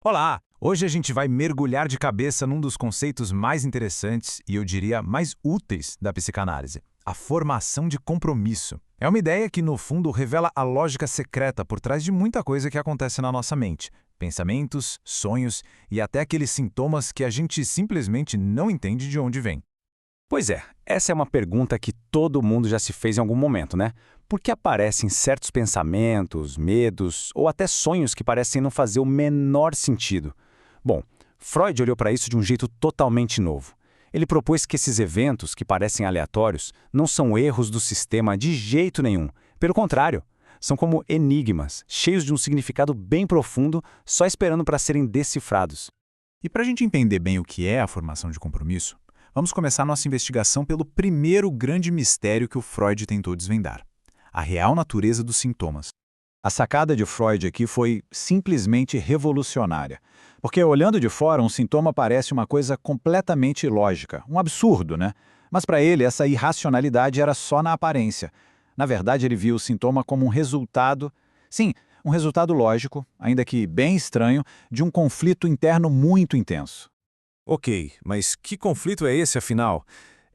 Olá! Hoje a gente vai mergulhar de cabeça num dos conceitos mais interessantes e eu diria mais úteis da psicanálise, a formação de compromisso. É uma ideia que, no fundo, revela a lógica secreta por trás de muita coisa que acontece na nossa mente. Pensamentos, sonhos e até aqueles sintomas que a gente simplesmente não entende de onde vêm. Pois é, essa é uma pergunta que todo mundo já se fez em algum momento, né? Por que aparecem certos pensamentos, medos ou até sonhos que parecem não fazer o menor sentido? Bom, Freud olhou para isso de um jeito totalmente novo. Ele propôs que esses eventos, que parecem aleatórios, não são erros do sistema de jeito nenhum. Pelo contrário, são como enigmas, cheios de um significado bem profundo, só esperando para serem decifrados. E para a gente entender bem o que é a formação de compromisso, vamos começar nossa investigação pelo primeiro grande mistério que o Freud tentou desvendar: a real natureza dos sintomas. A sacada de Freud aqui foi simplesmente revolucionária. Porque olhando de fora, um sintoma parece uma coisa completamente ilógica, um absurdo, né? Mas para ele, essa irracionalidade era só na aparência. Na verdade, ele viu o sintoma como um resultado, sim, um resultado lógico, ainda que bem estranho, de um conflito interno muito intenso. Ok, mas que conflito é esse, afinal?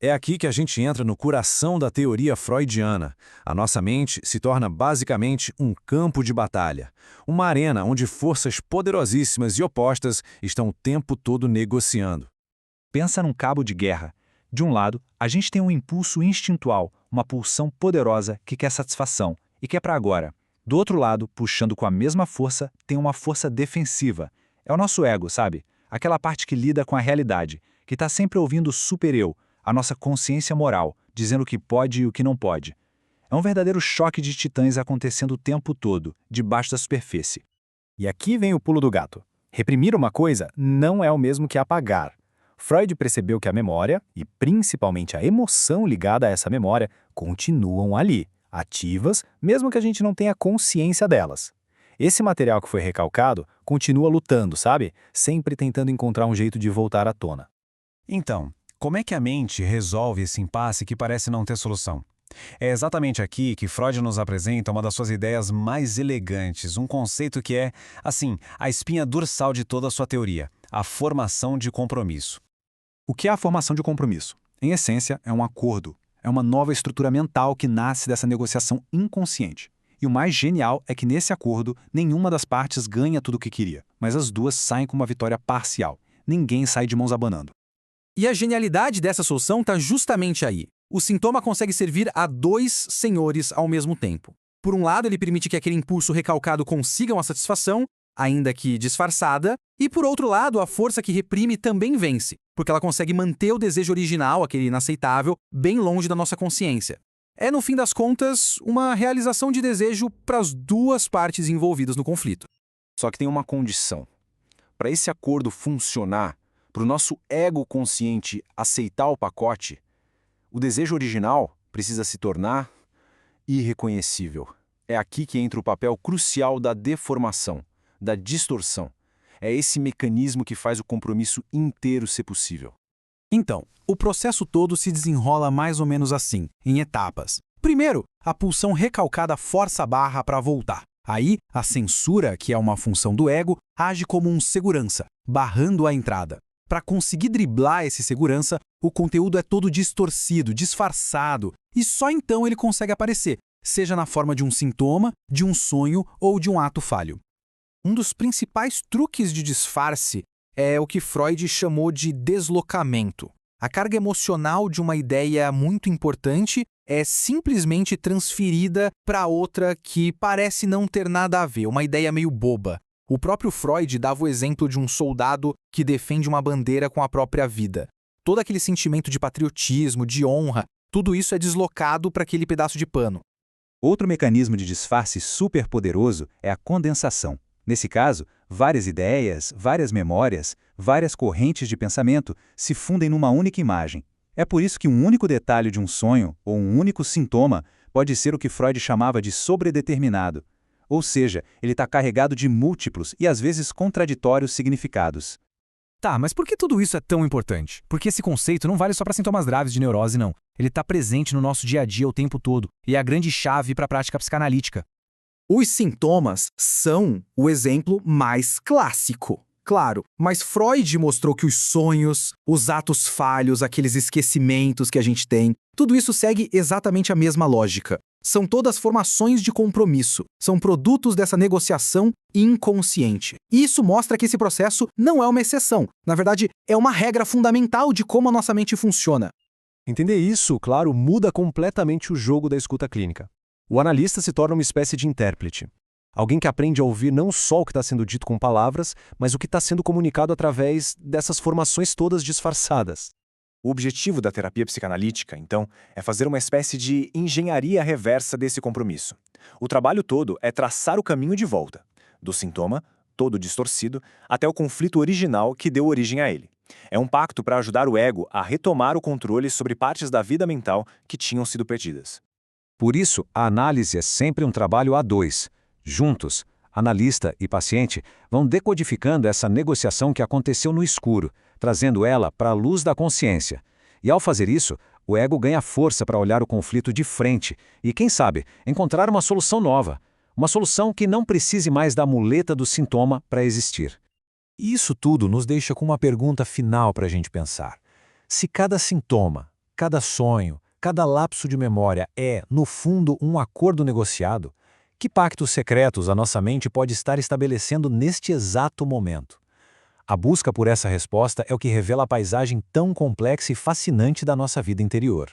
É aqui que a gente entra no coração da teoria freudiana. A nossa mente se torna basicamente um campo de batalha, uma arena onde forças poderosíssimas e opostas estão o tempo todo negociando. Pensa num cabo de guerra. De um lado, a gente tem um impulso instintual, uma pulsão poderosa que quer satisfação e quer para agora. Do outro lado, puxando com a mesma força, tem uma força defensiva. É o nosso ego, sabe? Aquela parte que lida com a realidade, que está sempre ouvindo o super-eu, a nossa consciência moral, dizendo o que pode e o que não pode. É um verdadeiro choque de titãs acontecendo o tempo todo, debaixo da superfície. E aqui vem o pulo do gato. Reprimir uma coisa não é o mesmo que apagar. Freud percebeu que a memória, e principalmente a emoção ligada a essa memória, continuam ali, ativas, mesmo que a gente não tenha consciência delas. Esse material que foi recalcado continua lutando, sabe? Sempre tentando encontrar um jeito de voltar à tona. Então, como é que a mente resolve esse impasse que parece não ter solução? É exatamente aqui que Freud nos apresenta uma das suas ideias mais elegantes, um conceito que é, assim, a espinha dorsal de toda a sua teoria, a formação de compromisso. O que é a formação de compromisso? Em essência, é um acordo. É uma nova estrutura mental que nasce dessa negociação inconsciente. E o mais genial é que nesse acordo, nenhuma das partes ganha tudo o que queria, mas as duas saem com uma vitória parcial. Ninguém sai de mãos abanando. E a genialidade dessa solução está justamente aí. O sintoma consegue servir a dois senhores ao mesmo tempo. Por um lado, ele permite que aquele impulso recalcado consiga uma satisfação, ainda que disfarçada, e por outro lado, a força que reprime também vence, porque ela consegue manter o desejo original, aquele inaceitável, bem longe da nossa consciência. É, no fim das contas, uma realização de desejo para as duas partes envolvidas no conflito. Só que tem uma condição. Para esse acordo funcionar, para o nosso ego consciente aceitar o pacote, o desejo original precisa se tornar irreconhecível. É aqui que entra o papel crucial da deformação, da distorção. É esse mecanismo que faz o compromisso inteiro ser possível. Então, o processo todo se desenrola mais ou menos assim, em etapas. Primeiro, a pulsão recalcada força a barra para voltar. Aí, a censura, que é uma função do ego, age como um segurança, barrando a entrada. Para conseguir driblar esse segurança, o conteúdo é todo distorcido, disfarçado, e só então ele consegue aparecer, seja na forma de um sintoma, de um sonho ou de um ato falho. Um dos principais truques de disfarce é o que Freud chamou de deslocamento. A carga emocional de uma ideia muito importante é simplesmente transferida para outra que parece não ter nada a ver, uma ideia meio boba. O próprio Freud dava o exemplo de um soldado que defende uma bandeira com a própria vida. Todo aquele sentimento de patriotismo, de honra, tudo isso é deslocado para aquele pedaço de pano. Outro mecanismo de disfarce super poderoso é a condensação. Nesse caso, várias ideias, várias memórias, várias correntes de pensamento se fundem numa única imagem. É por isso que um único detalhe de um sonho ou um único sintoma pode ser o que Freud chamava de sobredeterminado. Ou seja, ele está carregado de múltiplos e às vezes contraditórios significados. Tá, mas por que tudo isso é tão importante? Porque esse conceito não vale só para sintomas graves de neurose, não. Ele está presente no nosso dia a dia o tempo todo e é a grande chave para a prática psicanalítica. Os sintomas são o exemplo mais clássico. Claro, mas Freud mostrou que os sonhos, os atos falhos, aqueles esquecimentos que a gente tem, tudo isso segue exatamente a mesma lógica. São todas formações de compromisso, são produtos dessa negociação inconsciente. E isso mostra que esse processo não é uma exceção, na verdade, é uma regra fundamental de como a nossa mente funciona. Entender isso, claro, muda completamente o jogo da escuta clínica. O analista se torna uma espécie de intérprete. Alguém que aprende a ouvir não só o que está sendo dito com palavras, mas o que está sendo comunicado através dessas formações todas disfarçadas. O objetivo da terapia psicanalítica, então, é fazer uma espécie de engenharia reversa desse compromisso. O trabalho todo é traçar o caminho de volta, do sintoma, todo distorcido, até o conflito original que deu origem a ele. É um pacto para ajudar o ego a retomar o controle sobre partes da vida mental que tinham sido perdidas. Por isso, a análise é sempre um trabalho a dois. Juntos, analista e paciente vão decodificando essa negociação que aconteceu no escuro, trazendo ela para a luz da consciência. E ao fazer isso, o ego ganha força para olhar o conflito de frente e, quem sabe, encontrar uma solução nova. Uma solução que não precise mais da muleta do sintoma para existir. E isso tudo nos deixa com uma pergunta final para a gente pensar. Se cada sintoma, cada sonho, cada lapso de memória é, no fundo, um acordo negociado, que pactos secretos a nossa mente pode estar estabelecendo neste exato momento? A busca por essa resposta é o que revela a paisagem tão complexa e fascinante da nossa vida interior.